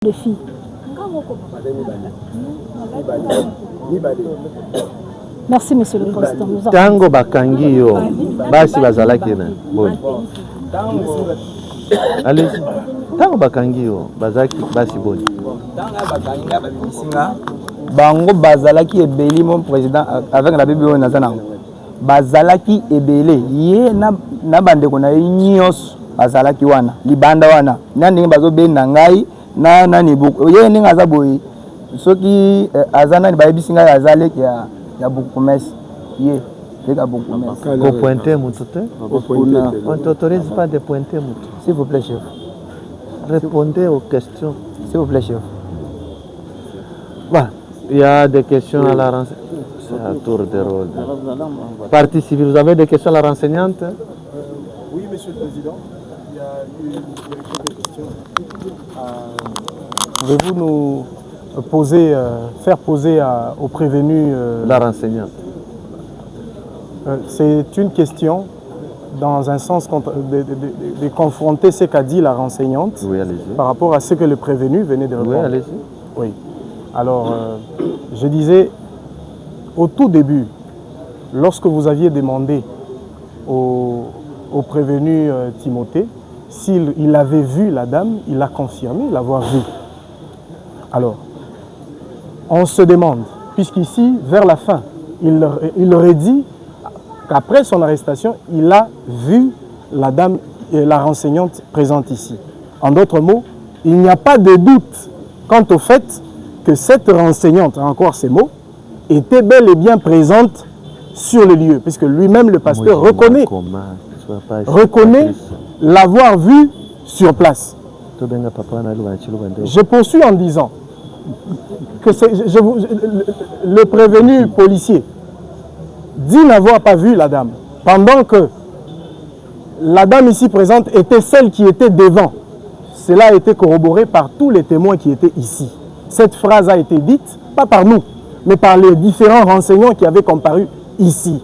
de filles. Merci, monsieur le président. Tango bakangi yo basi bazalaki na bon. Allez, tango bakangi yo bazaki basi bon. Bango bazalaki ebeli mon président avec la bibi nazana. Bazalaki ebele ye na bandeko na nyos bazalaki wana libanda wana nani bazo benda ngai na nani buku ye ninga za boyi soki azana ni bayibisinga azale ya buku promesse ye leka buku promesse Ko pointer mutote on t'autorise pas de pointer mutote s'il vous plaît chef. Répondez aux questions s'il vous plaît chef. Bah, il y a des questions à la renseignante. C'est un tour de rôle. Partie civile, vous avez des questions à la renseignante? Oui, monsieur le président. Il y a eu quelques questions. Pouvez-vous nous poser, faire poser au prévenu la renseignante. C'est une question dans un sens de confronter ce qu'a dit la renseignante, oui, allez-y, par rapport à ce que le prévenu venait de répondre. Oui, allez-y. Oui. Alors, je disais, au tout début, lorsque vous aviez demandé au prévenu Timothée s'il avait vu la dame, il a confirmé l'avoir vue. Alors, on se demande, puisqu'ici, vers la fin, il aurait dit qu'après son arrestation, il a vu la dame et la renseignante présente ici. En d'autres mots, il n'y a pas de doute quant au fait que cette renseignante, encore ces mots, était bel et bien présente sur le lieu, puisque lui-même, le pasteur, reconnaît l'avoir vue sur place. Je poursuis en disant que le prévenu policier dit n'avoir pas vu la dame, pendant que la dame ici présente était celle qui était devant. Cela a été corroboré par tous les témoins qui étaient ici. Cette phrase a été dite, pas par nous, mais par les différents renseignants qui avaient comparu ici.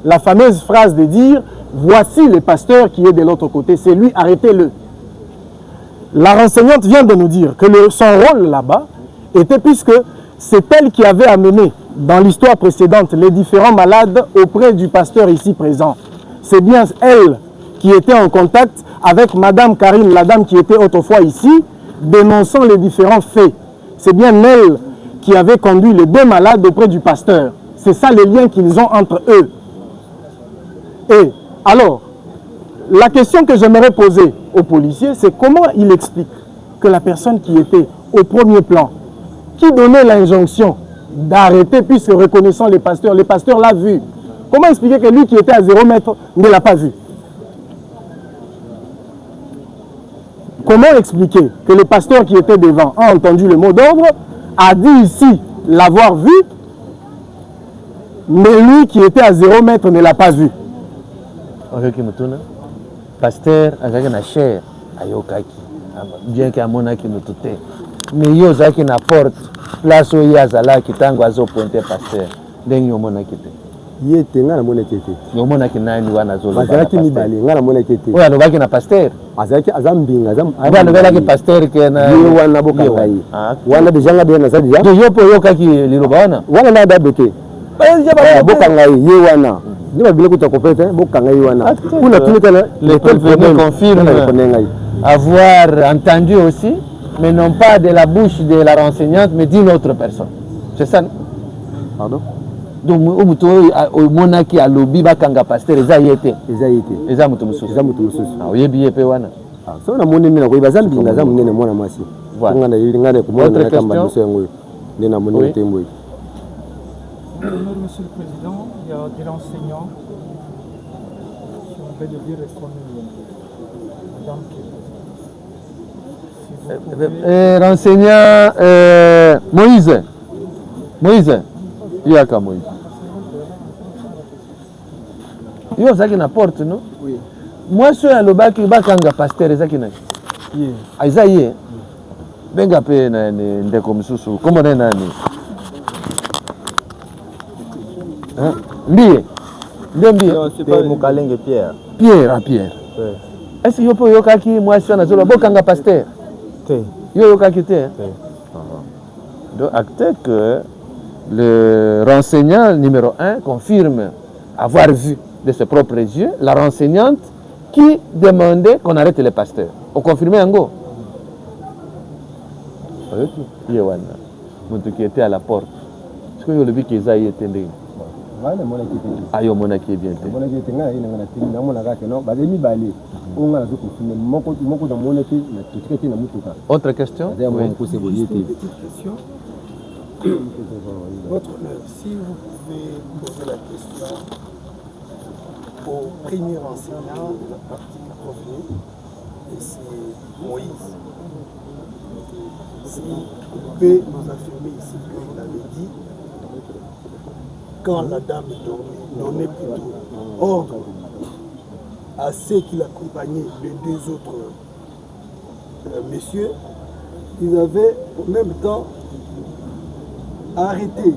La fameuse phrase de dire « Voici le pasteur qui est de l'autre côté, c'est lui, arrêtez-le ». La renseignante vient de nous dire que son rôle là-bas était, puisque c'est elle qui avait amené dans l'histoire précédente les différents malades auprès du pasteur ici présent. C'est bien elle qui était en contact avec Madame Karine, la dame qui était autrefois ici, dénonçant les différents faits. C'est bien elle qui avait conduit les deux malades auprès du pasteur. C'est ça les liens qu'ils ont entre eux. Et alors, la question que j'aimerais poser aux policiers, c'est comment il explique que la personne qui était au premier plan, qui donnait l'injonction d'arrêter, puisque reconnaissant le pasteur l'a vu. Comment expliquer que lui qui était à 0 mètre ne l'a pas vu? Comment expliquer que le pasteur qui était devant a entendu le mot d'ordre, a dit ici l'avoir vu, mais lui qui était à 0 mètre ne l'a pas vu? Pasteur azaki na cher ayokaki bien que amonaki mututé mais yo zaki na porte place oyo azalaki tango azo pointer pasteur ndenge omonaki te ye te nga na monaki te omonaki nani wana zo azalaki mibale nga na monaki te oyo alobaki na pasteur azalaki azambinga alobaki pasteur ke na ye wana bokanga ye wana deja nga bien azali deja yo po yokaki liloba wana na dabe bokanga ye wana ni babile kuta kopete bokanga ye wana kuna tunetana l'école confirme avoir entendu aussi mais non pas de la bouche de la renseignante mais d'une autre personne. C'est ça? Pardon? Donc au monaki a lobby bakanga pasteur eza yete eza mutu mususu oyebi yepe wana so na moni mina ko bazambi ngaza munene mwana mwasi nga na yinga ne kumona na kamba muso yango ne na moni tembo. Monsieur le Président, il y a des enseignants qui ont bel et bien répondu. Renseignant Moïse, Yaka Moïse. Yo zaki na porte non? Oui. Moi so ya lobaki bakanga pasteur ezaki na. Ye. Aiza ye. Benga pe na ndeko msusu. Kombo na nani? Mbie. C'est Mukalenge Pierre. Pierre. Est-ce que yo po yokaki moi so na zolo bokanga pasteur? Te. Yo quitté. Donc acte que le renseignant numéro 1 confirme avoir vu de ses propres yeux la renseignante qui demandait qu'on arrête les pasteurs. On confirmait en go. Yewana,muntu qui était à la porte. Est-ce que le but qu'ils aient été ndé? Ayo mona qui est bien. Mona qui est ngana ina ngana tinga mona ka no ba demi bali. On ngana zo confirmer moko da mona ki na tiketi na mutuka. Autre question? Oui. Une petite question. Votre honneur, si vous pouvez poser la question au premier enseignant de la partie revenue, et c'est Moïse. Si vous pouvez nous affirmer ici qu'il avait dit, quand la dame dormait, donnait plutôt ordre à ceux qui l'accompagnaient, les deux autres messieurs, ils avaient en même temps arrêté,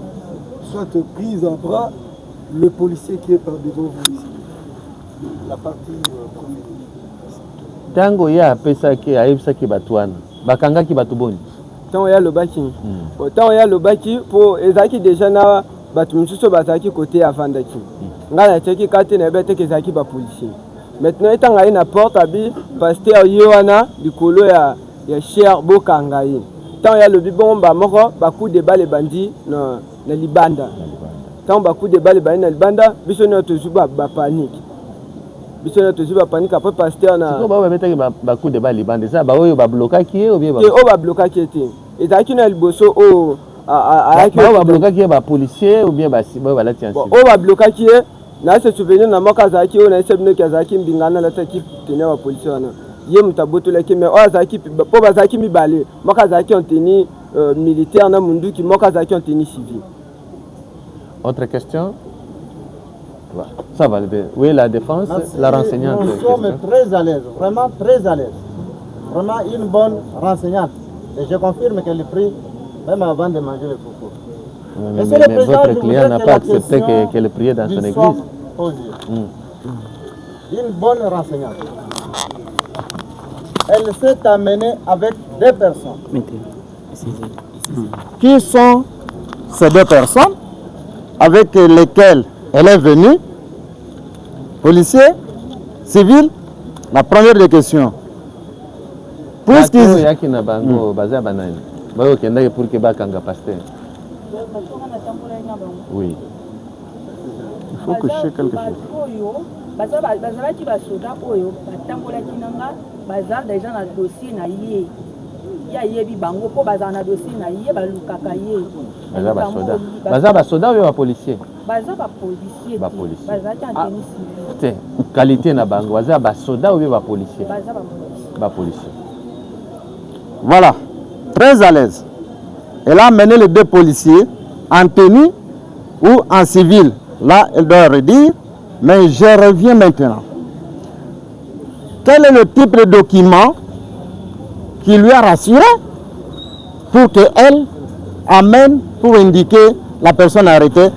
soit pris en bras, le policier qui est par devant vous ici. La partie première. Tango ya pesa ki aibsa ki batwana. Bakanga ki batuboni. Tant ya lobaki. Autant ya lobaki pour ezaki déjà na batu mususu bazaki côté avandaki. Ngana teki kate na bete ke zaki ba policier. Maintenant étant ngai na porte abi pasteur Yohana likolo ya cher bokanga yi. Tant ya lobi bon ba moko ba coup de balle bandi na libanda. Tant ba coup de balle bandi na libanda biso na tozuba ba panique. Biso na tozuba panique après pasteur na. Ko ba beta ba coup de balle libanda ça ba oyo ba bloquer ki ou bien ba. O ba bloquer ki était. Et zaki na liboso o ba bloquer ki ba policier ou bien ba la tiens. O ba bloquer ki na se souvenir na moka zaki o na sebne ki zaki mbingana la taki tenir ba policier wana. Ye mutaboto la ki mais o zaki po ba zaki mi balé. Moka zaki en tenue militaire na mundu ki moka zaki en tenue civile. Autre question? Ça va le bien. Oui, la défense, merci. La renseignante. Nous sommes très à l'aise, vraiment très à l'aise. Vraiment une bonne renseignante. Et je confirme qu'elle est prise même avant de manger le coco. Mais votre client n'a pas accepté qu'elle priait dans son église. Une bonne renseignante. Elle s'est amenée avec deux personnes. Qui sont ces deux personnes avec lesquelles elle est venue? Policier, civil, la première des questions. Oui. Il faut que je sais quelque chose. Qualité na bango, ba soda ou ba policier? Ba policier. Voilà, très à l'aise. Elle a amené les deux policiers en tenue ou en civil. Là, elle doit redire, mais je reviens maintenant. Quel est le type de document qui lui a rassuré pour qu'elle amène, pour indiquer la personne arrêtée,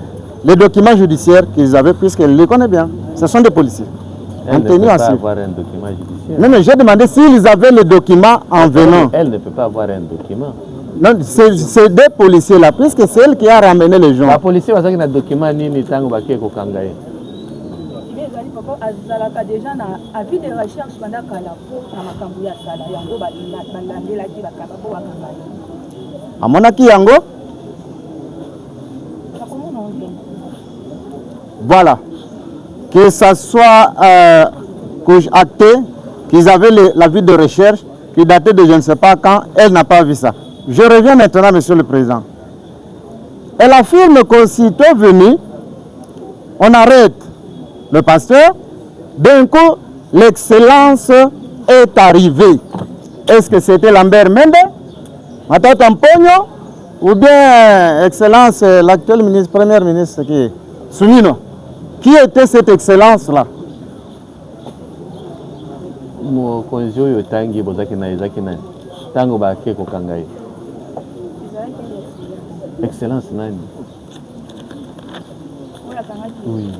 les documents judiciaires qu'ils avaient, puisqu'elle les connaît bien. Ce sont des policiers. Elle ne peut pas avoir un document judiciaire. Non, mais j'ai demandé s'ils avaient le document en venant. Elle ne peut pas avoir un document. Non, c'est des policiers là, puisque c'est elle qui a ramené les gens. La policier va dire un document ni tango ba keko kangaye. Azalaka déjà na avis de recherche pendant kala pour na makambu ya sala yango ba landela ki ba kaba po bakanga. Amonaki yango? Voilà. Que ça soit acté qu'ils avaient l'avis de recherche qui datait de je ne sais pas quand, elle n'a pas vu ça. Je reviens maintenant, Monsieur le Président. Elle affirme qu'aussitôt venu, on arrête le pasteur. D'un coup, l'excellence est arrivée. Est-ce que c'était Lambert Mende, Matata Mpogno, ou bien excellence, l'actuel ministre, premier ministre qui est Soumino? Qui était cette excellence-là? Mokonzi yo tangi bozaki na ezaki na tango ba keko kangaye. Excellence nani? Oui.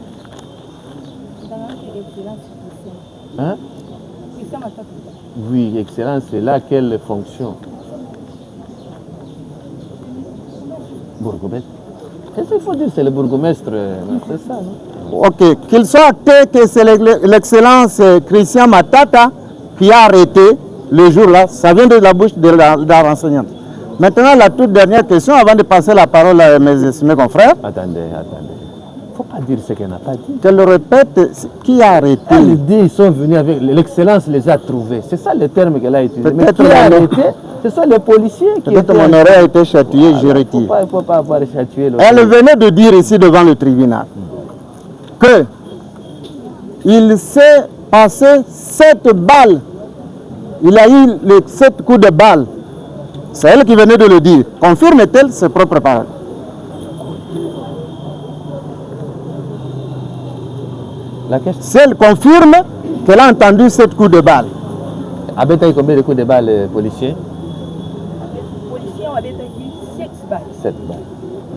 Hein? Oui, excellence, c'est là quelle fonction? Bourgmestre. Qu'est-ce qu'il faut dire? C'est le bourgmestre, c'est ça, non? Ok, qu'il soit acté que c'est l'excellence Christian Matata qui a arrêté le jour-là. Ça vient de la bouche de la renseignante. Maintenant, la toute dernière question, avant de passer la parole à mes estimés confrères. Attendez. Il ne faut pas dire ce qu'elle n'a pas dit. Je le répète, qui a arrêté? Elle dit ils sont venus avec l'excellence les a trouvés. C'est ça le terme qu'elle a utilisé. Mais Peut-être qui a arrêté? Ce sont les policiers qui Peut-être mon oreille a été châtiée, je retire. Il ne faut pas avoir châtié. Elle venait de dire ici devant le tribunal que il s'est passé 7 balles. Il a eu 7 coups de balle. C'est elle qui venait de le dire. Confirme-t-elle ses propres paroles? La question. Si elle confirme qu'elle a entendu 7 coups de balle. Abeta combien de coups de balle, policiers? Les policiers ont dit 6 balles. 7 balles.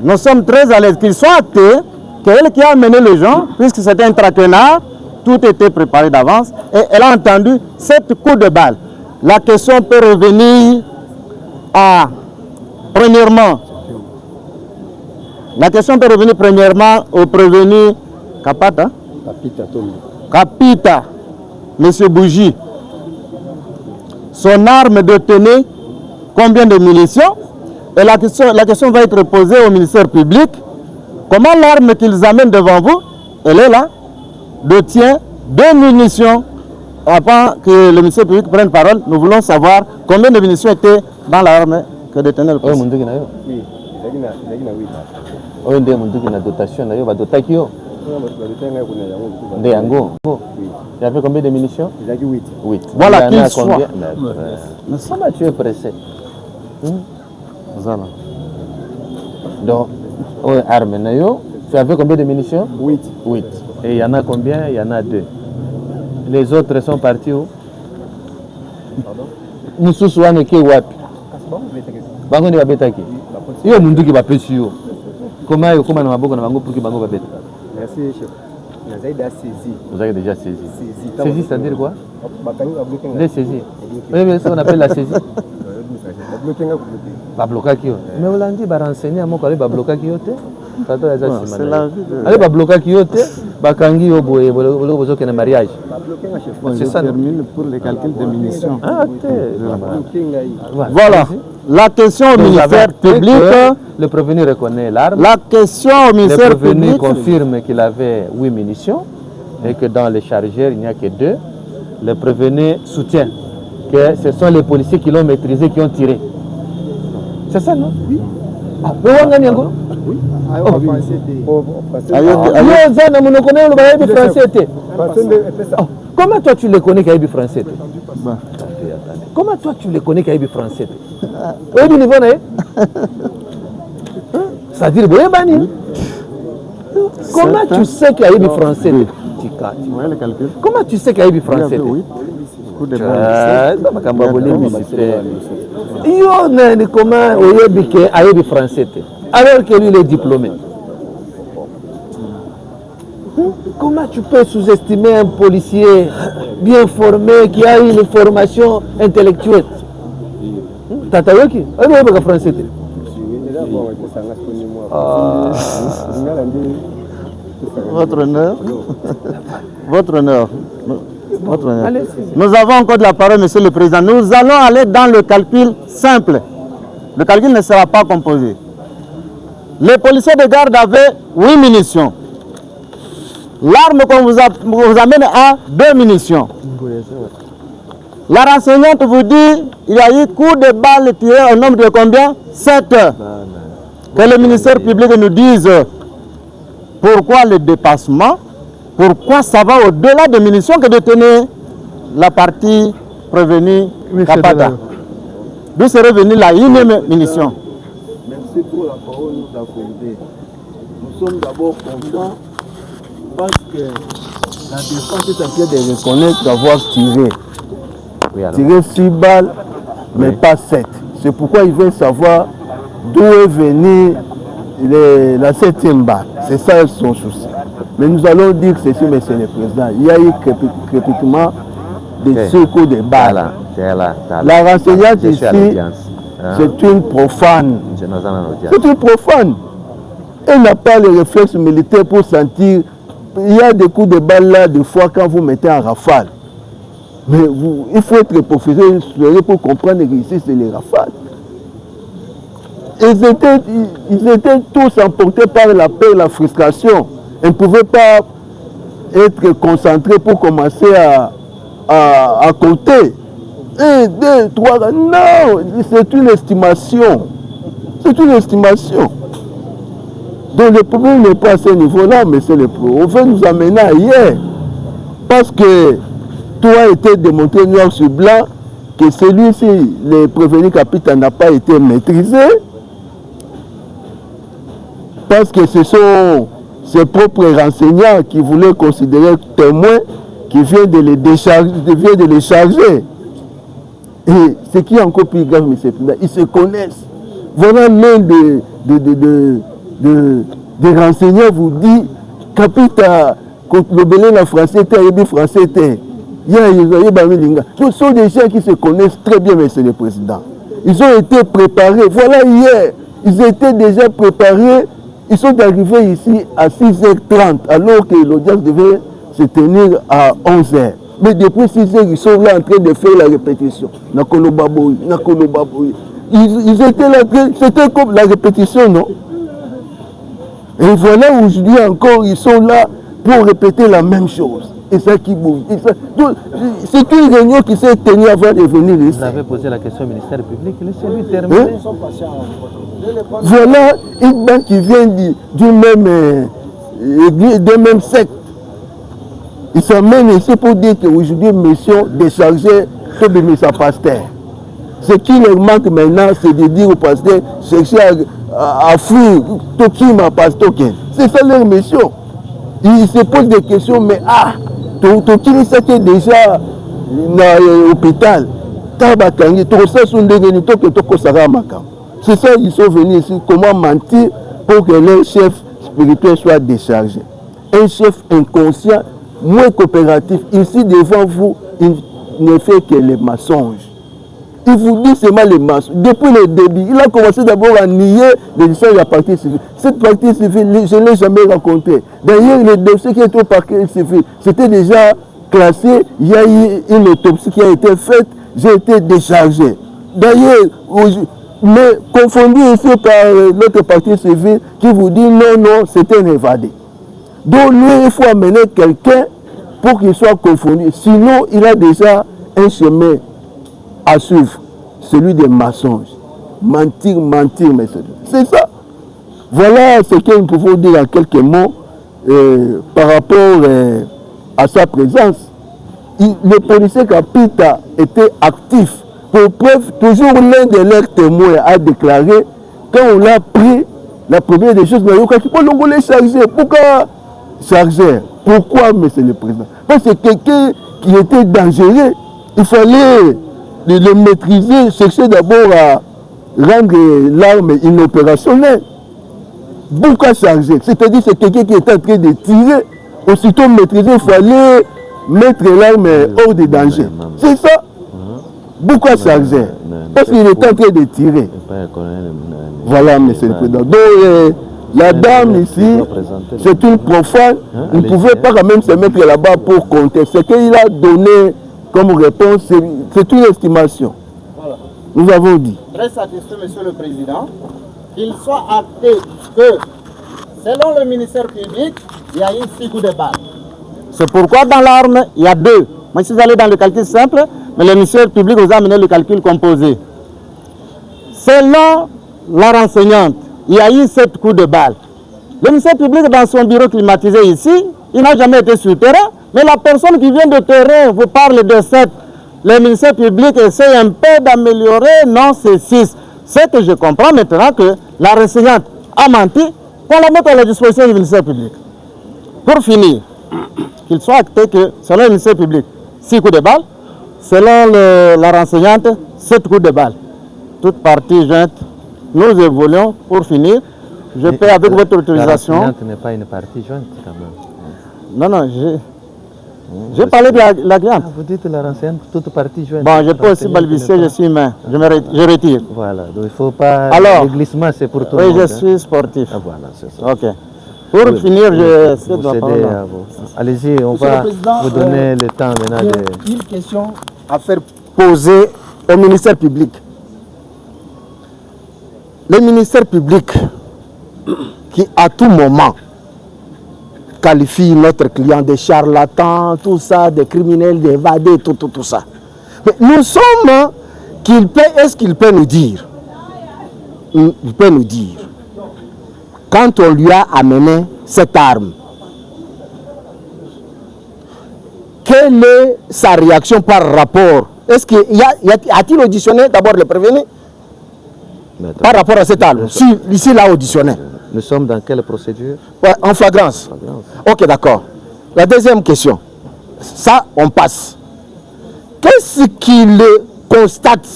Nous sommes très à l'aise qu'ils soient actés, qu'elle qui a amené les gens, puisque c'était un traquenard, tout était préparé d'avance, et elle a entendu 7 coups de balle. La question peut revenir à, premièrement, au prévenu Kapata, Kapita, M. Bougie. Son arme détenait combien de munitions? Et la question va être posée au ministère public. Comment l'arme qu'ils amènent devant vous, elle est là, détient 2 munitions? Avant que le ministère public prenne parole, nous voulons savoir combien de munitions étaient dans l'arme que détenait le policier. Oui, oyo nde mundu kina dotation na yo badotaki yo nde yango. Il y avait combien de munitions? 8. Voilà qu'il soit. Comment tu es pressé? Voilà. Donc, arme na yo, tu avais combien de munitions? 8. Et il y en a combien? Il y en a 2. Les autres sont partis où? Mususu wane ke wapi? Bango ni babetaki. Yo mundu ki bapesi yo. Comment yo koma na maboko na bango pour que bango babeta? Merci chef. Vous avez déjà saisi. Saisi, c'est-à-dire quoi? Les saisies. Oui, mais ça on appelle la saisie. Bablokaki yo. Mais on l'a dit, ba renseigner à mon collègue bablokaki yo te. C'est la vie de... Allez bablokaki yo te, bakangi yo boye, bolo bozo kena mariage. C'est ça. Termine pour les calculs de munitions. Ah, voilà. La question au ministère public. Le prévenu reconnaît l'arme. La question au ministère public. Le prévenu confirme qu'il avait 8 munitions et que dans les chargeurs, il n'y a que 2. Le prévenu soutient que ce sont les policiers qui l'ont maîtrisé qui ont tiré. C'est ça, non? Oui. Ah, oui. Comment toi tu les connais qu'il y a français? Comment toi tu les connais qu'il y a français? Au niveau c'est-à-dire comment tu sais qu'il y a français? Comment tu sais qu'il y a français? Comment il y a français alors que lui il est diplômé? Comment tu peux sous-estimer un policier bien formé qui a une formation intellectuelle? Tatayoki, elle est français. Votre honneur. Votre honneur. Nous avons encore de la parole, Monsieur le Président. Nous allons aller dans le calcul simple. Le calcul ne sera pas composé. Les policiers de garde avaient 8 munitions. L'arme qu'on vous amène à 2 munitions. La renseignante vous dit il y a eu coup de balle tiré au nombre de combien? 7. Que le ministère public nous dise pourquoi le dépassement, pourquoi ça va au-delà des munitions que détenait la partie prévenue Kapata. D'où serait venue la unième munition? Merci pour la parole nous accorder. Nous sommes d'abord contents parce que la défense est en train de reconnaître d'avoir tiré. Tiré 6 balles, mais pas 7. C'est pourquoi ils veulent savoir d'où est venue la 7e balle. C'est ça son souci. Mais nous allons dire que ceci, monsieur le Président, il y a eu crépitement des secours de balles. La renseignante ici C'est une profane. C'est une profane. Elle n'a pas le réflexe militaire pour sentir. Il y a des coups de balle là, des fois, quand vous mettez en rafale. Mais il faut être professionnel pour comprendre que ici, c'est les rafales. Ils étaient tous emportés par la peur, la frustration. Ils ne pouvaient pas être concentrés pour commencer à compter. 1, 2, 3, non, c'est une estimation. C'est une estimation. Donc le problème n'est pas à ce niveau-là, mais c'est le problème. On veut nous amener ailleurs. Parce que tout a été démontré noir sur blanc que celui-ci, le prévenu capitaine, n'a pas été maîtrisé. Parce que ce sont ses propres renseignants qui voulaient considérer témoins qui viennent de les charger. Et ce qui est encore plus grave, M. Président, ils se connaissent. Voilà l'un des renseignants vous dit, capitaine, le Bénin en français, le français, ce sont des gens qui se connaissent très bien, M. le Président. Ils ont été préparés. Voilà hier, ils étaient déjà préparés. Ils sont arrivés ici à 6h30, alors que l'audience devait se tenir à 11h. Mais depuis 6h, ils sont là en train de faire la répétition. Ils étaient là, c'était comme la répétition, non? Et voilà, aujourd'hui encore, ils sont là pour répéter la même chose. Et ça qui bouge. C'est une réunion qui s'est tenue avant de venir ici. Vous avez posé la question au ministère public, laissez-lui terminer. Voilà une banque qui vient d'une même secte. Ils s'amènent ici pour dire qu'aujourd'hui, mission déchargée de sa pasteur. Ce qui leur manque maintenant, c'est de dire au pasteur, chercher à fuir, ma pasteur. C'est ça leur mission. Ils se posent des questions, mais Tokini, c'était déjà dans l'hôpital. C'est ça, ils sont venus ici, comment mentir pour que leur chef spirituel soit déchargé. Un chef inconscient, moins coopératif, ici devant vous, il ne fait que les mensonges. Il vous dit seulement les mensonges. Depuis le début, il a commencé d'abord à nier l'existence de la partie civile. Cette partie civile, je ne l'ai jamais rencontrée. D'ailleurs, le dossier qui est au parquet civil, c'était déjà classé. Il y a eu une autopsie qui a été faite. J'ai été déchargé. D'ailleurs, mais confondu ici par l'autre partie civile qui vous dit non, c'était un évadé. Donc lui, il faut amener quelqu'un pour qu'il soit confondu. Sinon, il a déjà un chemin à suivre, celui des mensonges. Mentir, mais c'est ça. Voilà ce que nous pouvons dire en quelques mots par rapport à sa présence. Le policier capitaine était actif. Pour preuve, toujours l'un de leurs témoins a déclaré, quand on l'a pris, la première des choses, on l'a chargé. Pourquoi charger? Pourquoi, monsieur le président? Parce que quelqu'un qui était dangereux, il fallait le maîtriser, chercher d'abord à rendre l'arme inopérationnelle. Pourquoi charger? C'est-à-dire que c'est quelqu'un qui était en train de tirer, aussitôt maîtriser, il fallait mettre l'arme hors de danger. C'est ça. Pourquoi charger? Parce qu'il était en train de tirer. Voilà, monsieur le président. Donc, la dame ici, c'est une profane. Il ne pouvait pas quand même se mettre là-bas pour compter. Ce qu'il a donné comme réponse, c'est une estimation. Voilà. Nous avons dit. Très satisfait, monsieur le président, qu'il soit acté que, selon le ministère public, il y a eu 6 coups de balle. C'est pourquoi dans l'arme, il y a 2. Moi, si vous allez dans le calcul simple, mais le ministère public vous a amené le calcul composé. Selon la renseignante, il y a eu 7 coups de balle. Le ministère public, dans son bureau climatisé ici, il n'a jamais été sur le terrain, mais la personne qui vient de terrain vous parle de 7. Le ministère public essaie un peu d'améliorer, non, c'est 6. C'est que je comprends maintenant que la renseignante a menti, qu'on la mette à la disposition du ministère public. Pour finir, qu'il soit acté que, selon le ministère public, 6 coups de balle, selon la renseignante, 7 coups de balle. Toute partie jointe, nous évoluons. Pour finir, je peux, avec votre autorisation... La renseignante n'est pas une partie jointe, quand même. Non, J'ai parlé de la cliente. Vous dites la renseignement, toute partie jointe. Bon, je peux aussi balbutier, je suis humain. Je retire. Voilà, donc il ne faut pas... Alors, le glissement, c'est pour tout oui, le monde. je suis sportif. Ah, voilà, c'est ça. Ok. Pour finir, je cède Vous la cédez parole. à vous. Allez-y, on Monsieur va le Président, vous donner le temps maintenant de... J'ai une question à faire poser au ministère public. Le ministère public qui à tout moment qualifie notre client de charlatan, tout ça, de criminels, d'évadés, tout ça. Mais nous sommes est-ce qu'il peut nous dire, quand on lui a amené cette arme, quelle est sa réaction par rapport? Est-ce qu'il a-t-il auditionné d'abord le prévenu par rapport à cette arme? Si ici l'a auditionné. Nous sommes dans quelle procédure? Ouais, en flagrance. Ok, d'accord. La deuxième question. Ça, on passe. Qu'est-ce qu'il constate?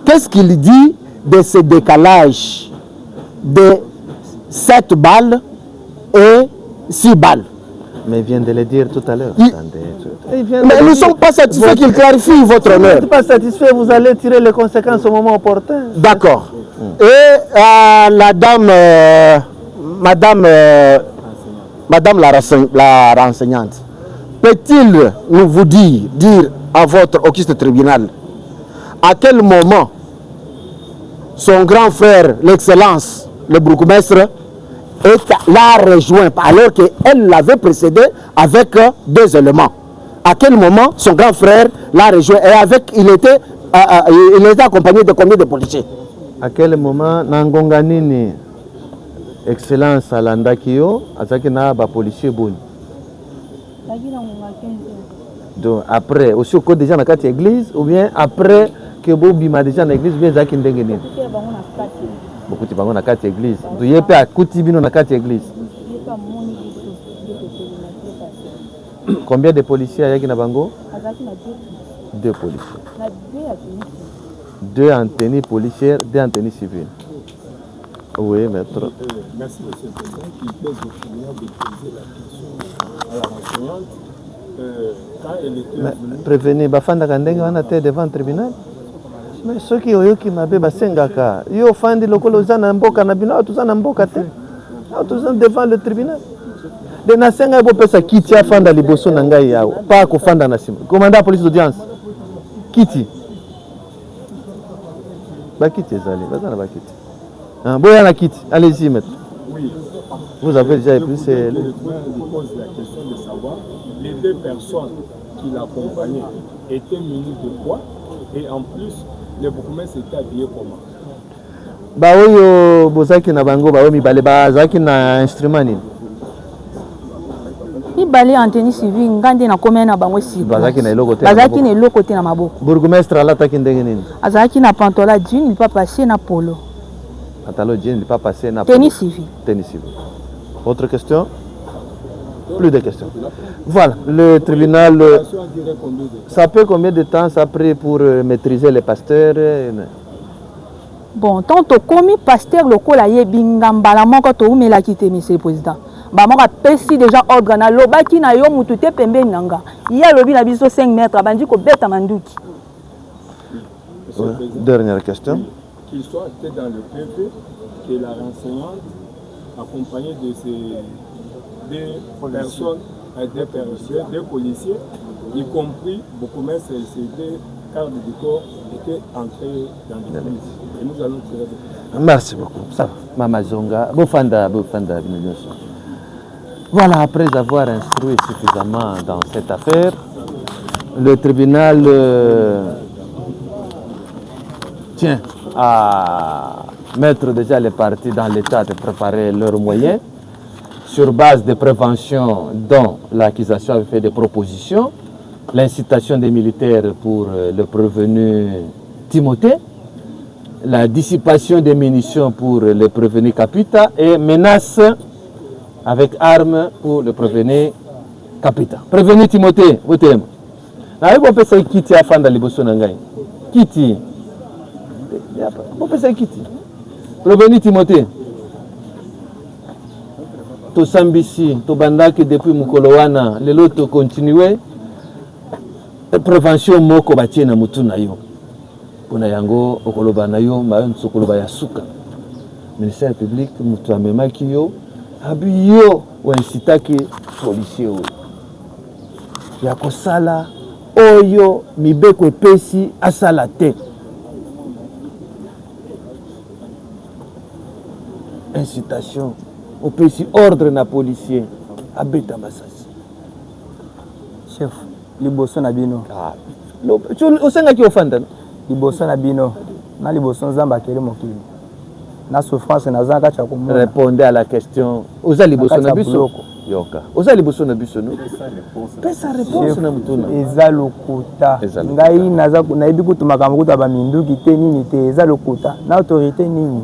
Qu'est-ce qu'il dit de ce décalage de 7 balles et 6 balles? Mais il vient de le dire tout à l'heure. Mais nous ne sommes pas satisfaits qu'il clarifie votre Si vous honneur. n'êtes pas satisfait, vous allez tirer les conséquences au moment opportun. D'accord. Et la dame, madame la renseignante, peut-il vous dire à votre auguste tribunal à quel moment son grand frère, l'excellence, le bourgmestre, l'a rejoint alors qu'elle l'avait précédé avec 2 éléments? À quel moment son grand frère l'a rejoint et il était accompagné de combien de policiers? À quel moment Nangonga Nini, excellence alandaki yo, azaki na ba policier boni. Donc après, aussi au code déjà dans la église, ou bien après que Bobi m'a déjà dans l'église, bien zaki ndenge nini. Beaucoup de bango na kati église. Donc il y a pas kuti bino na kati église. Combien de policiers ayaki na bango? 2 policiers. 2 en tenue policière, 2 en tenue civile. Oui, maître. Merci, monsieur le président, qui pèse l'opinion de poser la question à la renseignante. Quand elle était prévenez, bafanda kandenge wana te devant le tribunal. Mais ceux qui ont eu qui m'avaient basengaka, yo fandi lokolo zana mboka na bino, tout ça na mboka te. Tout ça devant le tribunal. De nasenga bo pesa kiti afanda liboso na ngai yao, pas ko fanda na sima. Commandant police d'audience. Kiti. Bakiti ezali, bazana bakiti. Boya na kiti, allez-y maître. Oui. Vous avez déjà plus Le tribunal pose la question de savoir les 2 personnes qui l'accompagnaient étaient munies de quoi et en plus les bourgmestres étaient habillés comment? Ba oyo bozaki na bango ba oyo mibale bazaki na instrument nini? mibale en tenue civile ngande na komena na bango si bazaki na eloko te bazaki na eloko te na maboko. Bourgmestre alataki ndenge nini? Azaki na pantalon jean, il pas passé na polo. Pantalon jean, il pas passé na tenue civile. Tenue civile. Autre question? Plus de questions. Voilà, le tribunal. Ça peut combien de temps ça a pris pour maîtriser les pasteurs? Bon, tant que commis pasteur lokola yebingambala moko to umela kité monsieur le président. Ba moko pesi déjà ordre na lobaki na yo mutu te pembe nanga. Ya lobi na biso 5 mètres bandi ko beta manduki. Dernière question. Qu'il soit acté dans le PV que la renseignante accompagnée de ces 2 personnes, 2 policiers, y compris beaucoup de ces 2 gardes du corps étaient entrés dans l'église. Et nous allons tirer des... Merci beaucoup. Ça va. Mama Zonga, Bofanda. Voilà, après avoir instruit suffisamment dans cette affaire, le tribunal tient à mettre déjà les parties dans l'état de préparer leurs moyens sur base de prévention dont l'accusation avait fait des propositions, l'incitation des militaires pour le prévenu Timothée, la dissipation des munitions pour le prévenu Capita et menace avec armes pour le prévenu Capita. Prévenu Timothée, vous t'aimez. Vous pouvez faire Kiti à Fanda Liboso Nangai. Kiti. Vous pouvez faire Kiti. Prévenu Timothée. To Sambisi, to Bandaki depuis Mukolowana, les lots continuent. prévention moko batie na mutu na yo pona yango okoloba na yo mayonso okoloba ya suka ministère public mutu amemaki yo abi yo oincitaki policier oyo ya kosala oyo mibeko epesi asala te incitation opesi ordre na policier abeta masasi chef liboso na bino osengaki ofanda liboso na bino na liboso nzambe akeli mokili na souffrance naza kati ya komona répondez à la question oza liboso na biso yoka oza liboso na biso no pesa réponse na mutuna eza lokuta ngai naza nayebi kutu makambo kutu baminduki te nini te eza lokuta na autorité nini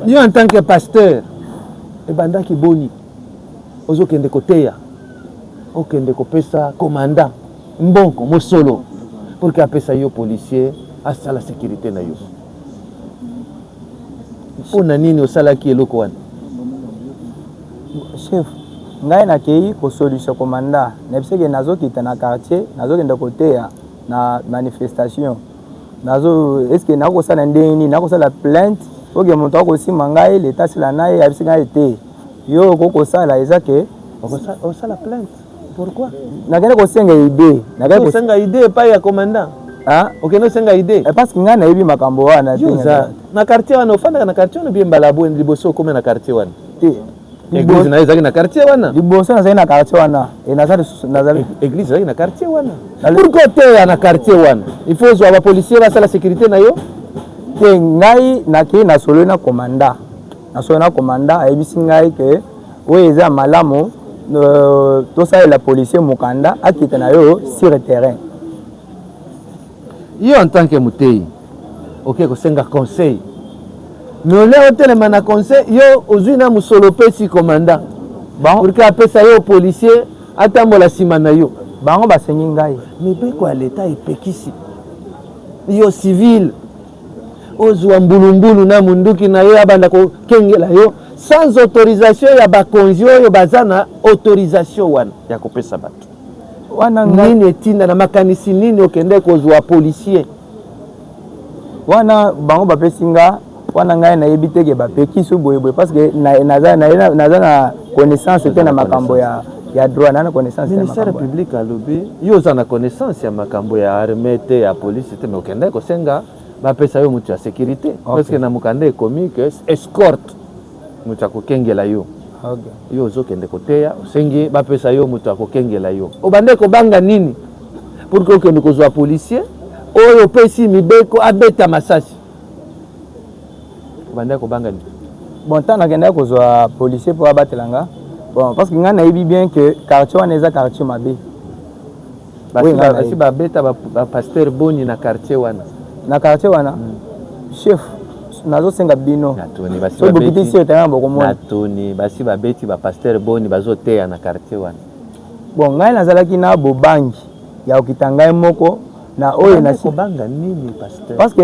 yo en tant que pasteur ebandaki boni ozokende koteya okende kopesa commandant mbongo mosolo pour que apesa yo policier asala sécurité na yo mpona nini osalaki eloko wana chef ngai nakei kosolution commandant nayebiseke nazokita na quartier nazokende koteya na manifestation nazo eske nakosala ndeni nakosala plainte oke moto akosima ngai leta asila na ye ayebisi ngai te yo okokosala eza ke osala plainte pourquoi nakende kosenga idée nakende kosenga idée epai ya commandant okende osenga idée parce que ngai nayebi makambo wana te na quartier wana ofandaka na quartier wana bie mbala bweni liboso okome na quartier wana te église na ezalaki na quartier wana liboso nazali na quartier wana nazali église ezalaki na quartier wana pourquoi oteya na quartier wana il faut ozwa bapolicier basala sécurité na yo te ngai nakei nasolo na commanda ayebisi ngai ke oyo eza malamu tosalela policier mokanda akita na yo sur terrain yo en tant que moteyi oke kosenga conseil mais ole otelema na conseil yo ozwi na mosolo opesi commandant pour que apesa yo policier atambola nsima na yo bango basengi ngai mibeko ya leta epekisi yo civil ozwa mbulumbulu na munduki na yo abanda kokengela yo sans autorisation ya bakonzi oyo baza na autorisation wana ya kopesa bato wana nini etinda na makanisi nini okende kozwa policier wana bango bapesi nga wana ngai nayebi teke bapekisi boyeboye parce que naza na connaissance te na makambo ya droit na connaissance ministère public alobi yo oza na connaissance ya makambo ya armée te ya police te mais okende kosenga bapesa yo mutu ya sécurité parce que na mokanda ekomi ke escorte mutu akokengela yo yo ozokende koteya osengi bapesa yo mutu akokengela yo obande kobanga nini pour que okende kozwa policier oyo opesi mibeko abeta masasi obande kobanga nini bon ntango nakendaki kozwa policier mpo abatelanga bon parce que ngai nayebi bien que quartier wana eza quartier mabe basi babeta bapasteur boni na quartier wana chef nazosenga bino natoni basi babeti bapasteur boni bazoteya na quartier wana bon ngai nazalaki na bobangi ya kokita ngai moko na oyo kobanga nini pasteur parce que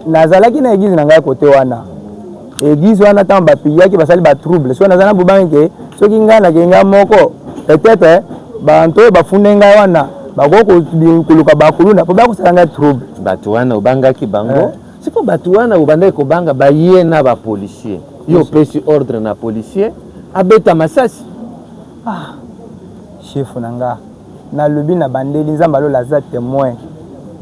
nazalaki na église na ngai kote wana église wana ntango bapiyaki basali batrouble so naza na bobangi ke soki ngai nakenga moko peut-être banto oyo bafunde ngai wana bakokoluka bakuluna mpo bakosala ngai trouble bato wana obangaki bango siko bato wana obandaki kobanga baye na bapolicier yo opesi ordre na policier abeta masasi chef na nga nalobi na bandeli nzambe alola aza témoin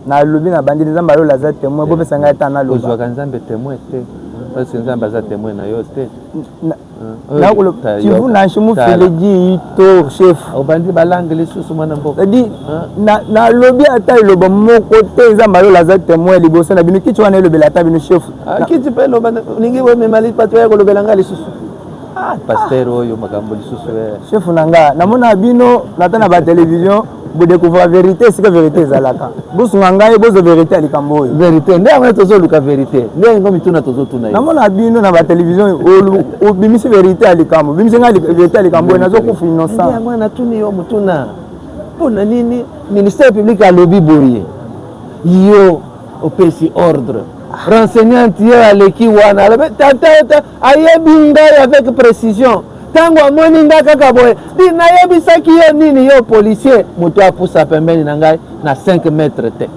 nalobi na bandeli nzambe alola aza témoin bopesa ngai ta naloba ozwaka nzambe témoin te parce que nzambe aza témoin na yo te kivu na nshi mufeledi to chef obandi balangue lisusu mwana mboka edi nalobi ata eloba moko te nzambe alola aza témoin liboso na bino kiti wana elobela ata bino chef kiti mpe eloba olingi wememali pato ya kolobela ngai lisusu pasteur oyo makambo lisusu chef na nga namona bino nata na batelevizio bodécouvrir vérité esika vérité ezalaka bosunga ngai bozwa vérité ya likambo oyo vérité nde yango tozoluka vérité nde yango mituna tozotuna ye namona bino na batelevizio obimisi vérité ya likambo bimisi ngai vérité ya likambo oyo nazokufa innocent yango natuni yo mutuna mpona nini ministère public alobi boye yo opesi ordre renseignante ye aleki wana tata ayebi ngai avec précision Tango amoninga kaka boye. Di nayebisaki yo nini yo policier. Moto apusa pembeni na ngai na 5 mètres te.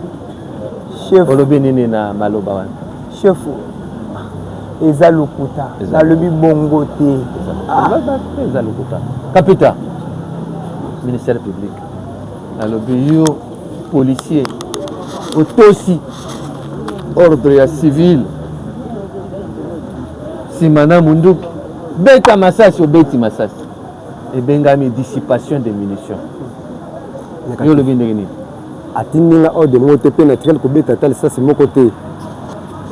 Chef. Olobi nini na maloba wana? Chef. Eza lokuta. Nalobi bongo te. Eza lokuta. Capitaine. Ministère public. Nalobi yo policier. Otosi. Ordre ya civil. Simana Munduki. Beta masasi obeti masasi. Ebengami dissipation des munitions. Yo le bindé ni. Atindinga ordre mo te pe naturel ko beta tal ça c'est mon côté.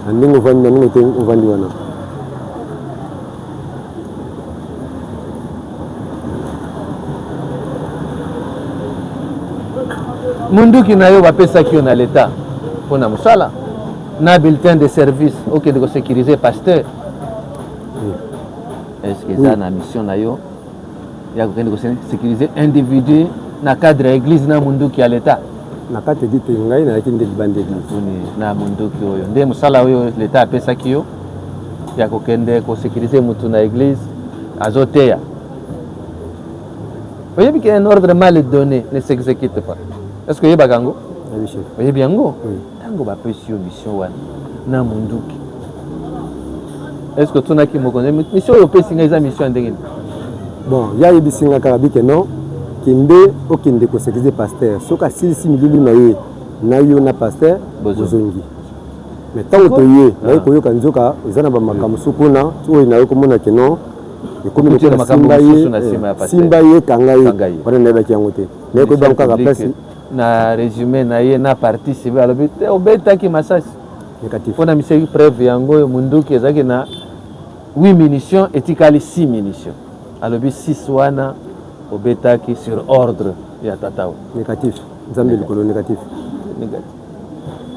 Andingo vandi ndingo te ovandi wana. Munduki na yo bapesaki yo na l'état pona musala na bulletin de service OK de sécuriser pasteur. Est-ce que ça na mission na yo ya ko sécuriser individu na cadre église na Munduki à l'état na kate dit ngai na kinde bande église na Munduki oyo nde musala oyo l'état apesaki yo ya ko kende ko sécuriser mutu na église azoteya. Voyez bien qu'un ordre mal donné ne s'exécute pas. Est-ce que yeba gango? Oui chef. Voyez bien ngo? Oui. Tango bapesi yo mission wana na Munduki. Est-ce que tu n'as qui me connaît? Mission yo pesi nga eza mission ndenge. Bon, ya yebisinga karabi ke non kinde okinde ko sécuriser pasteur. Soka 6 milili na ye na yo na pasteur bozongi. Mais tant que ye na ko yo kanzoka ezana ba makambo sukuna tu na yo komona ke non ekomi na makambo susu na sima ya pasteur. Simba ye kangai. Wana na ba kiango te. Mais ko donc ka place na résumé na ye na partie civile alobi te obetaki masasi. Négatif. On a mis preuve yango Munduki ezaki na 8 munitions etikali 6 munitions. Alobi 6 wana obetaki sur ordre ya tatao. Négatif. Nzambe likolo négatif. Négatif.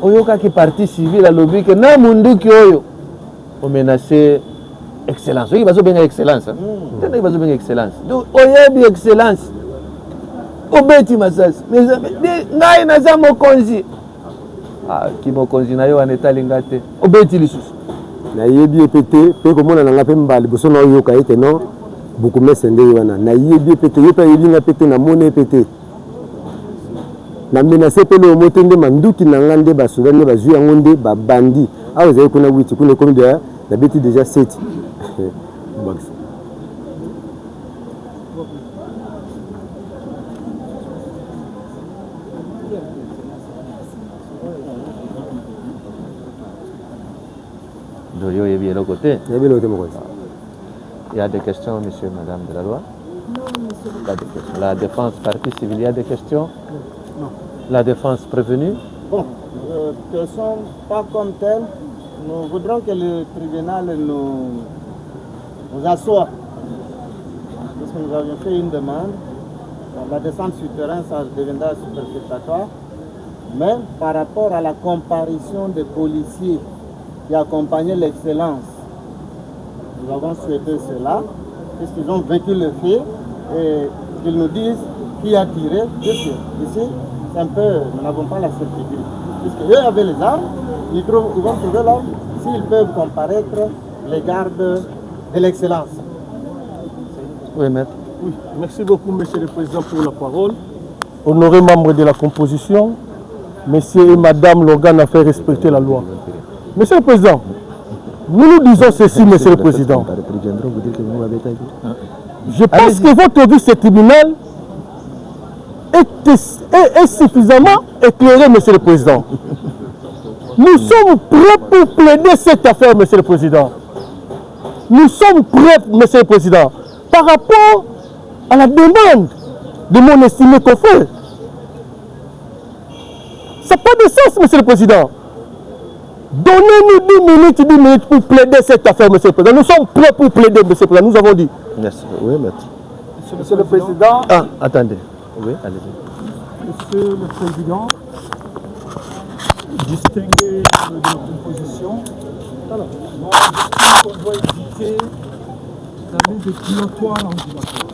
Oyo kaki partie civile alobi ke na Munduki oyo o menacer excellence. Oyo bazo benga excellence. Tena bazo benga excellence. Donc oyebi excellence. Obeti masasi. Mais ngai naza mokonzi. Ah, qui mokonzi na yo anetali ngate. Obeti lisusu. Na yebi epete pe komona na ngape mbali boso na yo kaite no beaucoup mesende wana na yebi epete yo pa yebi na pete na mone epete na menace pe le motende manduki na ngande basudane bazui yango nde babandi awo zai kuna 8 kuna combien la beti déjà 7 box. Il y a des questions, monsieur, madame de la loi? Non, monsieur. La défense partie civile, il y a des questions? Non. La défense prévenue? Bon, question pas comme telle. Nous voudrons que le tribunal nous assoie. Parce que nous avions fait une demande. La descente sur terrain, ça deviendra superfétatoire. Mais par rapport à la comparution des policiers qui accompagnaient l'excellence, nous avons souhaité cela, puisqu'ils ont vécu le fait et qu'ils nous disent qui a tiré. Ici, c'est un peu, nous n'avons pas la certitude. Puisqu'eux avaient les armes, ils vont trouver là s'ils peuvent comparaître les gardes de l'excellence. Oui, maître. Oui, merci beaucoup, monsieur le président, pour la parole. Honorés membres de la composition, messieurs et madame, l'organe a fait respecter la loi. Monsieur le président, nous disons ceci, monsieur le président. Je pense que votre vice-tribunal est suffisamment éclairé, monsieur le président. Nous sommes prêts pour plaider cette affaire, monsieur le président. Nous sommes prêts, monsieur le président, par rapport à la demande de mon estimé confrère. Ça n'a pas de sens, monsieur le président. Donnez-nous 10 minutes pour plaider cette affaire, monsieur le président. Nous sommes prêts pour plaider, monsieur le président. Nous avons dit. Merci. Oui, maître. Monsieur le président. Ah, attendez. Oui, allez-y. Monsieur le président, distingué de la composition, alors, moi, je pense qu'on doit éviter d'aller de dilatoire en dilatoire.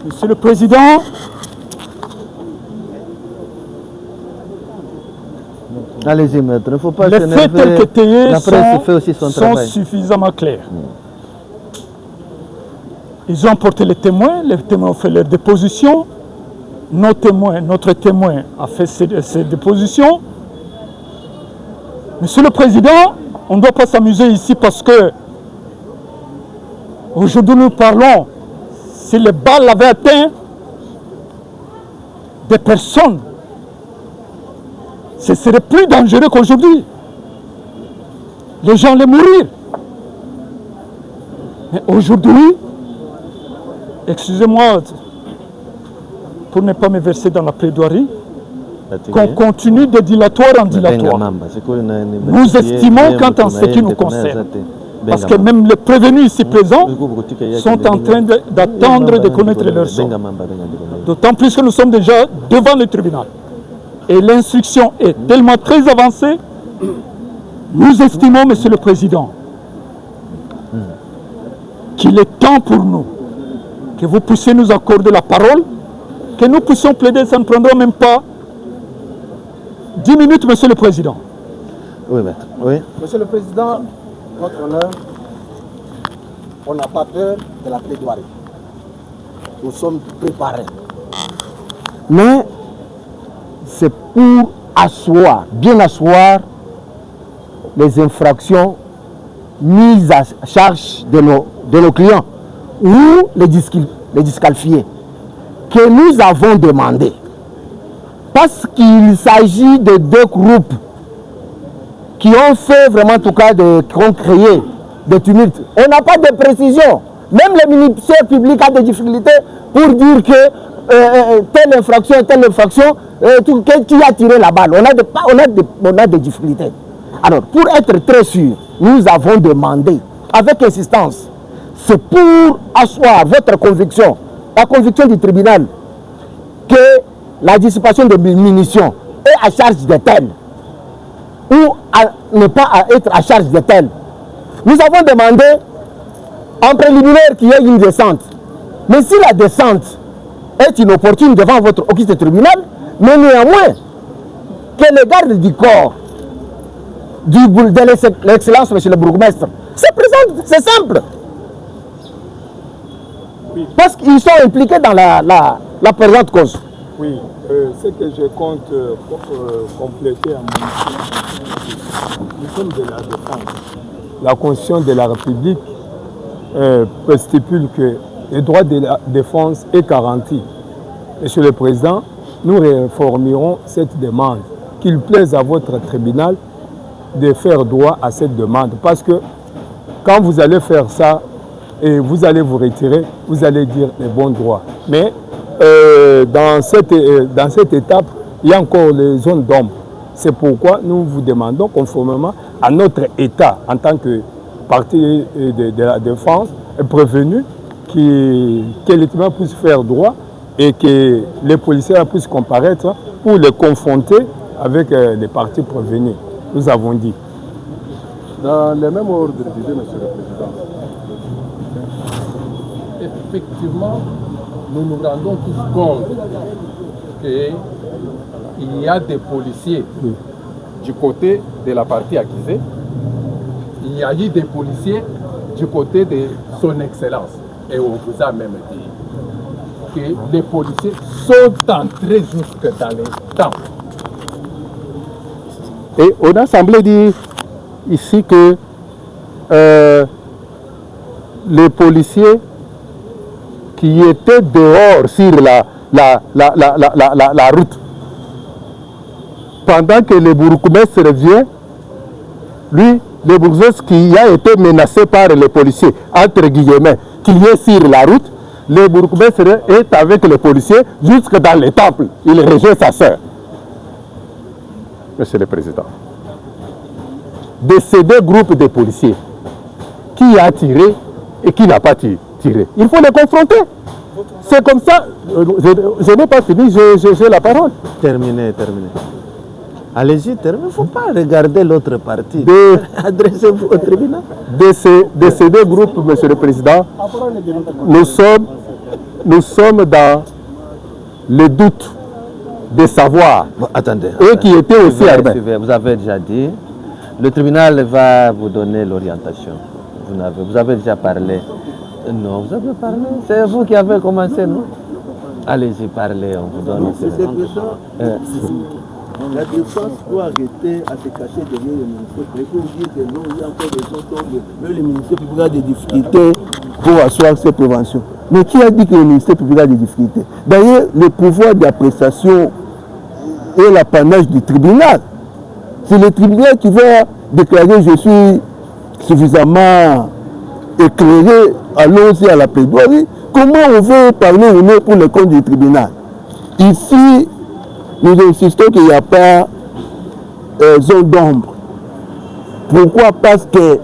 Monsieur le président, allez-y, maître. Il ne faut pas les faits tels qu'étayés fait aussi son sont travail. suffisamment clairs. Ils ont emporté les témoins ont fait leur déposition. Notre témoin a fait ses dépositions. Monsieur le Président, on ne doit pas s'amuser ici parce que aujourd'hui nous parlons, si les balles avaient atteint des personnes, ce serait plus dangereux qu'aujourd'hui. Les gens allaient mourir. Mais aujourd'hui, excusez-moi pour ne pas me verser dans la plaidoirie, qu'on continue de dilatoire en dilatoire. Nous estimons quant en ce qui nous concerne, parce que même les prévenus ici présents sont en train d'attendre de connaître leur sort. D'autant plus que nous sommes déjà devant le tribunal. Et l'instruction est tellement très avancée, nous estimons, Monsieur le Président, qu'il est temps pour nous que vous puissiez nous accorder la parole, que nous puissions plaider, ça ne prendra même pas 10 minutes, Monsieur le Président. Oui, maître. Oui. Monsieur le Président, votre honneur, on n'a pas peur de la plaidoirie. Nous sommes préparés. Mais c'est pour asseoir, bien asseoir les infractions mises à charge de nos clients ou les disqualifier que nous avons demandé. Parce qu'il s'agit de deux groupes qui ont fait vraiment, en tout cas, qui ont créé des tumultes. On n'a pas de précision. Même le ministère public a des difficultés pour dire que telle infraction, qui a tiré la balle. On a des difficultés. Alors, pour être très sûr, nous avons demandé, avec insistance, c'est pour asseoir votre conviction, la conviction du tribunal, que la dissipation de munitions est à charge de tel, ou ne pas être à charge de tel. Nous avons demandé en préliminaire qu'il y ait une descente. Mais si la descente est inopportune devant votre auguste tribunal, mais néanmoins, que les gardes du corps de l'excellence, monsieur le bourgmestre, se présentent, c'est simple. Oui. Parce qu'ils sont impliqués dans la présente cause. Oui, ce que je compte compléter à mon nous sommes de la défense. La Constitution de la République stipule que le droit de la défense est garanti. Monsieur le Président, nous réformerons cette demande. Qu'il plaise à votre tribunal de faire droit à cette demande. Parce que quand vous allez faire ça et vous allez vous retirer, vous allez dire les bons droits. Mais dans cette étape, il y a encore les zones d'ombre. C'est pourquoi nous vous demandons, conformément à notre État, en tant que parti de la défense, prévenu, que l'État puisse faire droit et que les policiers puissent comparaître pour les confronter avec les partis prévenus. Nous avons dit. Dans le même ordre d'idée, Monsieur le Président, effectivement, nous nous rendons tous compte qu'il y a des policiers du côté de la partie accusée, il y a eu des policiers du côté de son Excellence. Et on vous a même dit que les policiers sont entrés jusque dans les temps. Et on a semblé dire ici que les policiers qui étaient dehors sur la route, pendant que le bourgmestre vient, lui, le bourgmestre qui a été menacé par les policiers, entre guillemets, qui est sur la route, le bourgmestre est avec les policiers jusque dans le temple. Il rejoint sa sœur. Monsieur le Président, de ces deux groupes de policiers, qui a tiré et qui n'a pas tiré, il faut les confronter. C'est comme ça. Je n'ai pas fini, j'ai la parole. Terminez. Allez-y, terminez. Il ne faut pas regarder l'autre partie. Adressez-vous au tribunal. De ces deux groupes, Monsieur le Président, nous sommes dans le doute de savoir. Bon, attendez. Eux qui étaient aussi armés. Vous avez déjà dit, le tribunal va vous donner l'orientation. Vous avez déjà parlé Non, vous avez parlé. C'est vous qui avez commencé, non? Allez-y, parlez, on vous donne. C'est président. La défense doit arrêter à se cacher derrière le ministère. Il faut dire que non, il y a encore des gens mais le ministère public a des difficultés pour asseoir ces préventions. Mais qui a dit que le ministère public a des difficultés? D'ailleurs, le pouvoir d'appréciation est l'apanage du tribunal. C'est le tribunal qui va déclarer je suis suffisamment éclairé, allons-y à la plaidoirie. Comment on veut parler ou non pour le compte du tribunal? Ici, nous insistons qu'il n'y a pas zone d'ombre. Pourquoi? Parce que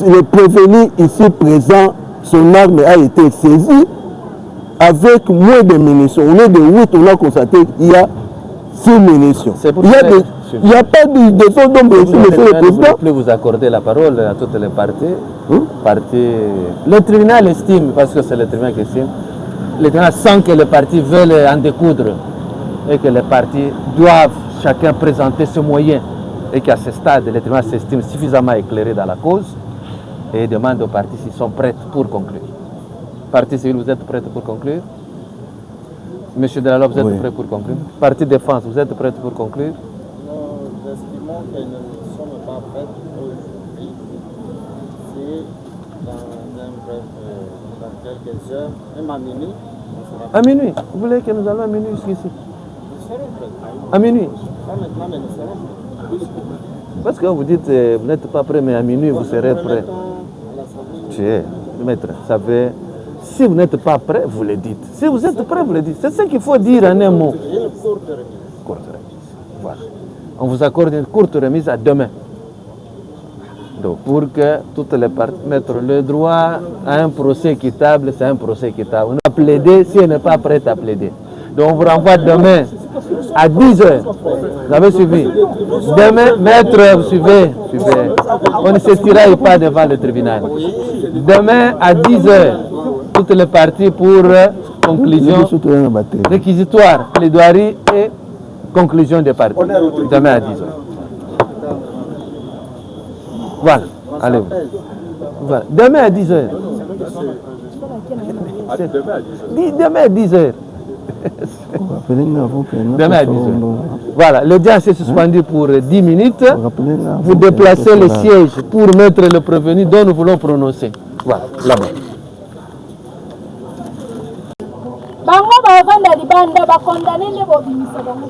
le prévenu ici présent, son arme a été saisie avec moins de munitions. Au lieu de 8, on a constaté qu'il y a 6 munitions. Il n'y a pas de zone d'ombre ici, monsieur le président. Je ne vous accorder la parole à toutes les parties. Le tribunal estime, parce que c'est le tribunal qui estime, le tribunal sent que les partis veulent en découdre et que les partis doivent chacun présenter ses moyens et qu'à ce stade, le tribunal s'estime suffisamment éclairé dans la cause et demande aux partis s'ils sont prêts pour conclure. Parti civil, vous êtes prêts pour conclure? Monsieur Delalo, vous êtes prêt pour conclure? Parti défense, vous êtes prêts pour conclure? Nous estimons que nous ne sommes pas prêts aujourd'hui. Si dans quelques heures, même à minuit, on sera prêts. À minuit? Vous voulez que nous allons à minuit jusqu'ici? Nous serons prêts. À minuit? Pas maintenant, mais nous serons prêts. Parce que vous dites vous n'êtes pas prêt, mais à minuit vous serez prêt. Maître, ça veut... Si vous n'êtes pas prêt, vous le dites. Si vous êtes prêt, vous le dites. C'est ce qu'il faut dire en un mot. Courte remise. Voilà. On vous accorde une courte remise à demain. Donc, pour que toutes les parties mettent le droit à un procès équitable, c'est un procès équitable. On a plaidé si on n'est pas prêt à plaider. Donc, on vous renvoie demain à 10h. Vous avez suivi? Demain, maître, vous suivez. On ne se tiraille pas devant le tribunal. Demain à 10h, toutes les parties pour conclusion réquisitoire, plaidoirie et conclusion des parties. Demain à 10h. Voilà, allez-vous. Voilà. Demain à 10h. Demain à 10h. Demain à 10h. Voilà, l'audience est suspendue pour 10 minutes. Vous déplacez le siège pour mettre le prévenu dont nous voulons prononcer. Voilà, là-bas. Bango bavanda libanda bakondane nde bobimisa bango.